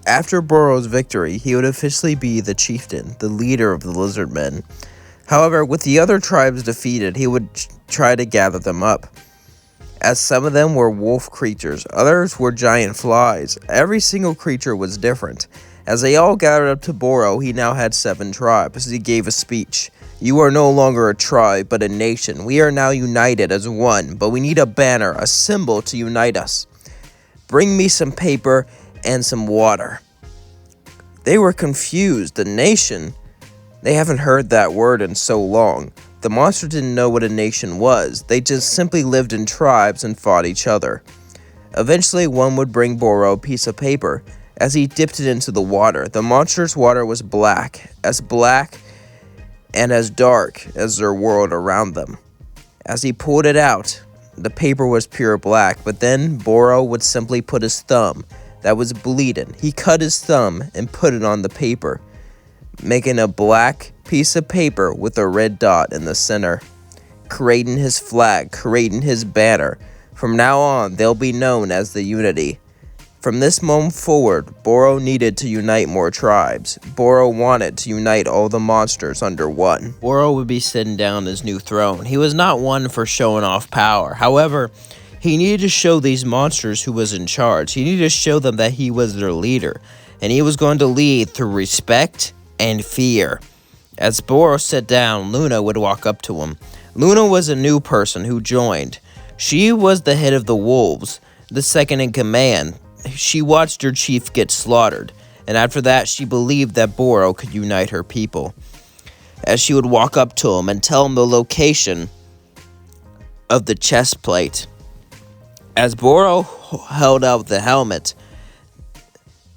After Borough's victory, he would officially be the chieftain, the leader of the lizard men. However, with the other tribes defeated, he would try to gather them up. As some of them were wolf creatures, others were giant flies. Every single creature was different. As they all gathered up to Barou, he now had 7 tribes. He gave a speech. "You are no longer a tribe, but a nation. We are now united as one, but we need a banner, a symbol to unite us. Bring me some paper and some water." They were confused. The nation? They haven't heard that word in so long. The monster didn't know what a nation was. They just simply lived in tribes and fought each other. Eventually, one would bring Barou a piece of paper. As he dipped it into the water, the monster's water was black and as dark as their world around them. As he pulled it out, the paper was pure black, but then Barou would simply put his thumb that was bleeding. He cut his thumb and put it on the paper, making a black piece of paper with a red dot in the center, creating his flag, creating his banner. From now on, they'll be known as the Unity. From this moment forward, Barou needed to unite more tribes. Barou wanted to unite all the monsters under one. Barou would be sitting down on his new throne. He was not one for showing off power. However, he needed to show these monsters who was in charge. He needed to show them that he was their leader, and he was going to lead through respect and fear. As Barou sat down, Luna would walk up to him. Luna was a new person who joined. She was the head of the wolves, the second in command. She watched her chief get slaughtered, and after that she believed that Barou could unite her people. As she would walk up to him and tell him the location of the chest plate. As Barou held out the helmet,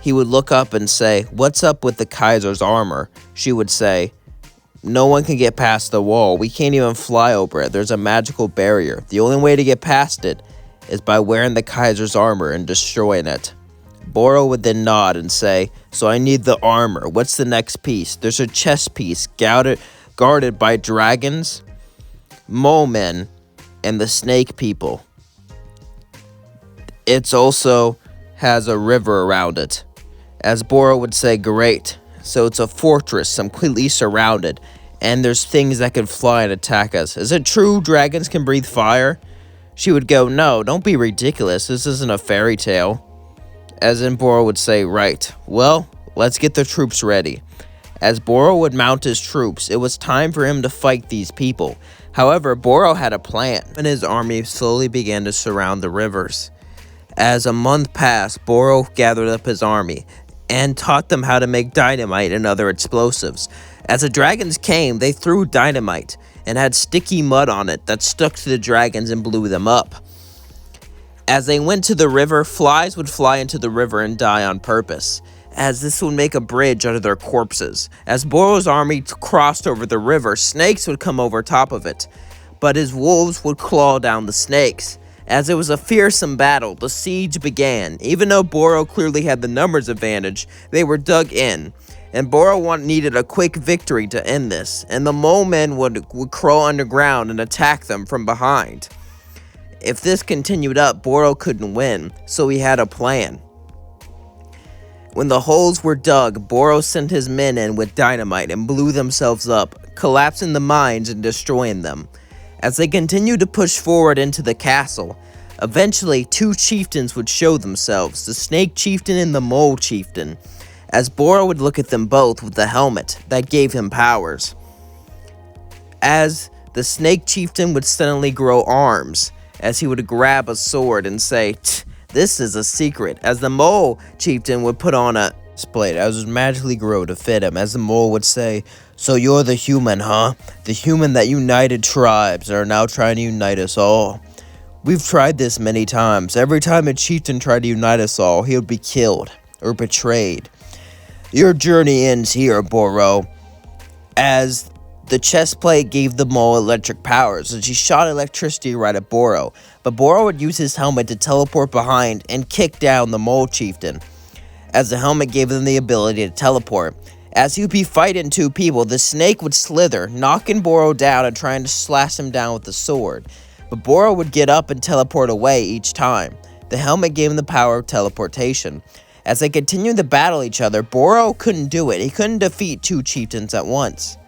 he would look up and say, "What's up with the Kaiser's armor?" She would say, "No one can get past the wall. We can't even fly over it. There's a magical barrier. The only way to get past it is by wearing the Kaiser's armor and destroying it." Barou would then nod and say, "So I need the armor. What's the next piece?" "There's a chest piece guarded by dragons, mole men, and the snake people. It also has a river around it." As Barou would say, "Great. So it's a fortress completely surrounded, and there's things that can fly and attack us. Is it true dragons can breathe fire?" She would go, "No, don't be ridiculous. This isn't a fairy tale." As in Barou would say, "Right. Well, let's get the troops ready." As Barou would mount his troops, it was time for him to fight these people. However, Barou had a plan, and his army slowly began to surround the rivers. As a month passed, Barou gathered up his army and taught them how to make dynamite and other explosives. As the dragons came, they threw dynamite and had sticky mud on it that stuck to the dragons and blew them up. As they went to the river, flies would fly into the river and die on purpose, as this would make a bridge under their corpses. As Barou's army crossed over the river, snakes would come over top of it, but his wolves would claw down the snakes. As it was a fearsome battle, the siege began. Even though Barou clearly had the numbers advantage, they were dug in, and Barou needed a quick victory to end this, and the mole men would crawl underground and attack them from behind. If this continued up, Barou couldn't win, so he had a plan. When the holes were dug, Barou sent his men in with dynamite and blew themselves up, collapsing the mines and destroying them. As they continued to push forward into the castle, eventually 2 chieftains would show themselves, the snake chieftain and the mole chieftain, as Barou would look at them both with the helmet that gave him powers. As the snake chieftain would suddenly grow arms, as he would grab a sword and say, "This is a secret," as the mole chieftain would put on a plate as it would magically grow to fit him, as the mole would say, "So you're the human, huh? The human that united tribes and are now trying to unite us all. We've tried this many times. Every time a chieftain tried to unite us all, he would be killed or betrayed. Your journey ends here, Barou." As the chest plate gave the mole electric powers, and she shot electricity right at Barou, but Barou would use his helmet to teleport behind and kick down the mole chieftain, as the helmet gave them the ability to teleport. As he would be fighting 2 people, the snake would slither, knocking Barou down and trying to slash him down with the sword. But Barou would get up and teleport away each time. The helmet gave him the power of teleportation. As they continued to battle each other, Barou couldn't do it. He couldn't defeat two chieftains at once.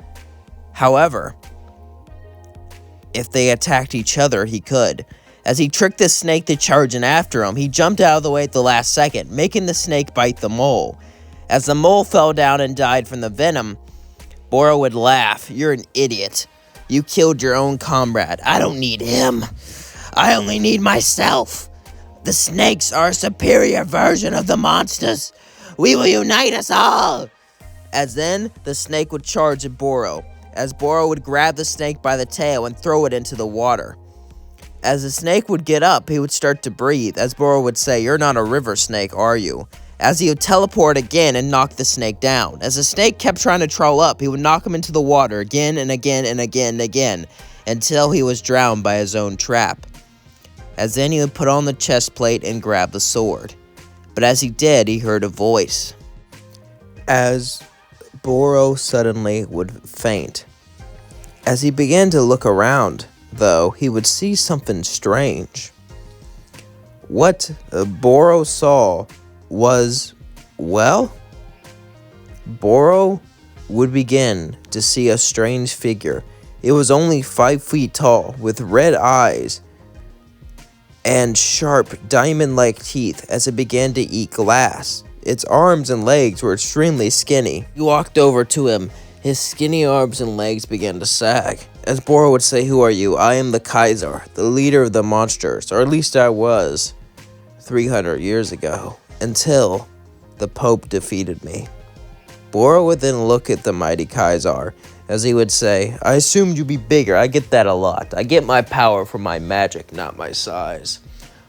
However, if they attacked each other, he could. As he tricked the snake to charge in after him, he jumped out of the way at the last second, making the snake bite the mole. As the mole fell down and died from the venom, Barou would laugh. "You're an idiot. You killed your own comrade. I don't need him. I only need myself. The snakes are a superior version of the monsters. We will unite us all." As then, the snake would charge at Barou, as Barou would grab the snake by the tail and throw it into the water. As the snake would get up, he would start to breathe, as Barou would say, "You're not a river snake, are you?" As he would teleport again and knock the snake down. As the snake kept trying to crawl up, he would knock him into the water again and again and again and again, until he was drowned by his own trap. As then he would put on the chest plate and grab the sword. But as he did, he heard a voice. As Barou suddenly would faint. As he began to look around, though, he would see something strange. What Barou saw was, well, Barou would begin to see a strange figure. It was only 5 feet tall, with red eyes and sharp diamond-like teeth as it began to eat glass. Its arms and legs were extremely skinny. He walked over to him. His skinny arms and legs began to sag. As Barou would say, "Who are you?" "I am the Kaiser, the leader of the monsters, or at least I was 300 years ago, until the Pope defeated me." Barou would then look at the mighty Kaiser, as he would say, "I assumed you'd be bigger. I get that a lot. I get my power from my magic, not my size.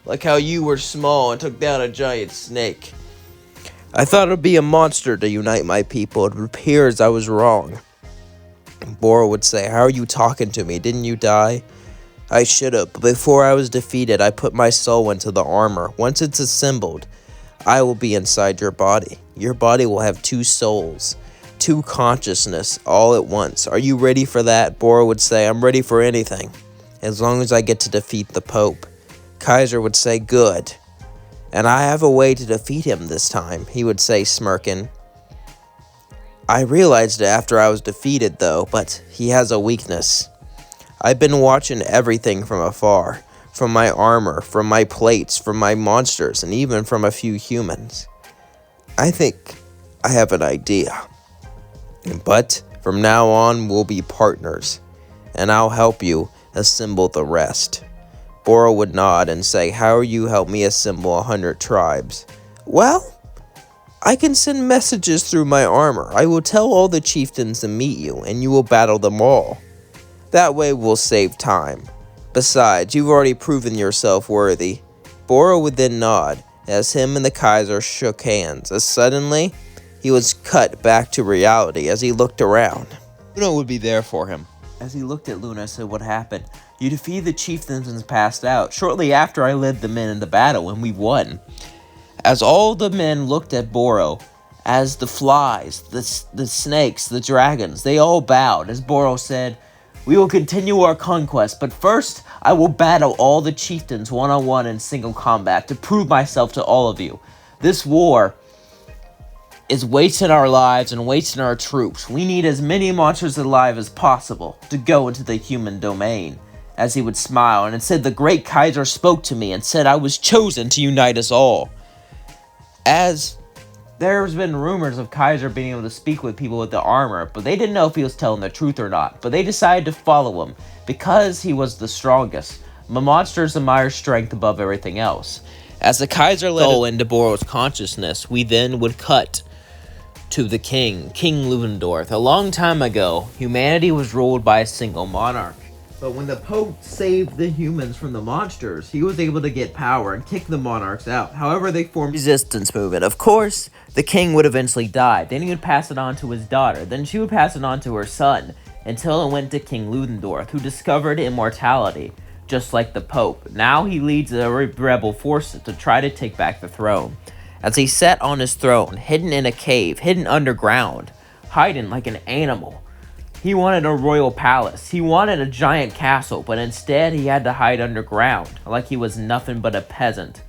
Like how you were small and took down a giant snake. I thought it would be a monster to unite my people. It appears I was wrong." Barou would say, "How are you talking to me? Didn't you die?" "I should have, but before I was defeated, I put my soul into the armor. Once it's assembled, I will be inside your body. Your body will have 2 souls, 2 consciousness all at once. Are you ready for that?" Barou would say, "I'm ready for anything, as long as I get to defeat the Pope." Kaiser would say, "Good. And I have a way to defeat him this time," he would say, smirking. "I realized it after I was defeated, though, but he has a weakness. I've been watching everything from afar, from my armor, from my plates, from my monsters, and even from a few humans. I think I have an idea. But from now on, we'll be partners, and I'll help you assemble the rest." Barou would nod and say, "How will you help me assemble 100 tribes?" "Well, I can send messages through my armor. I will tell all the chieftains to meet you, and you will battle them all. That way we'll save time. Besides, you've already proven yourself worthy." Barou would then nod, as him and the Kaiser shook hands, as suddenly he was cut back to reality as he looked around. Luna would be there for him. As he looked at Luna, said, "What happened?" "You defeated the chieftains and passed out. Shortly after, I led the men into battle, and we won." As all the men looked at Barou, as the flies, the snakes, the dragons, they all bowed, as Barou said, "We will continue our conquest, but first, I will battle all the chieftains one-on-one in single combat to prove myself to all of you. This war is wasting our lives and wasting our troops. We need as many monsters alive as possible to go into the human domain." As he would smile, and it said, "The great Kaiser spoke to me and said I was chosen to unite us all." As there's been rumors of Kaiser being able to speak with people with the armor, but they didn't know if he was telling the truth or not. But they decided to follow him because he was the strongest. The monsters admire strength above everything else. As the Kaiser led us into Barou's consciousness, we then would cut to the king, King Ludendorff. A long time ago, humanity was ruled by a single monarch. But when the Pope saved the humans from the monsters, he was able to get power and kick the monarchs out. However, they formed a resistance movement. Of course, the king would eventually die. Then he would pass it on to his daughter. Then she would pass it on to her son, until it went to King Ludendorff, who discovered immortality, just like the Pope. Now he leads a rebel force to try to take back the throne. As he sat on his throne, hidden in a cave, hidden underground, hiding like an animal. He wanted a royal palace. He wanted a giant castle, but instead he had to hide underground, like he was nothing but a peasant.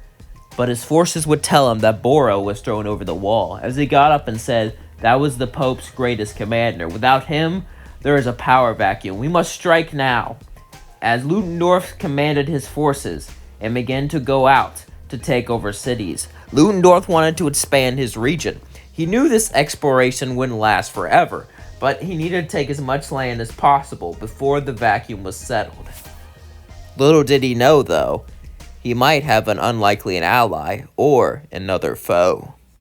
But his forces would tell him that Barou was thrown over the wall, as he got up and said that was the Pope's greatest commander. Without him, there is a power vacuum. We must strike now. As Ludendorff commanded his forces and began to go out to take over cities, Ludendorff wanted to expand his region. He knew this exploration wouldn't last forever, but he needed to take as much land as possible before the vacuum was settled. Little did he know, though, he might have an unlikely ally or another foe.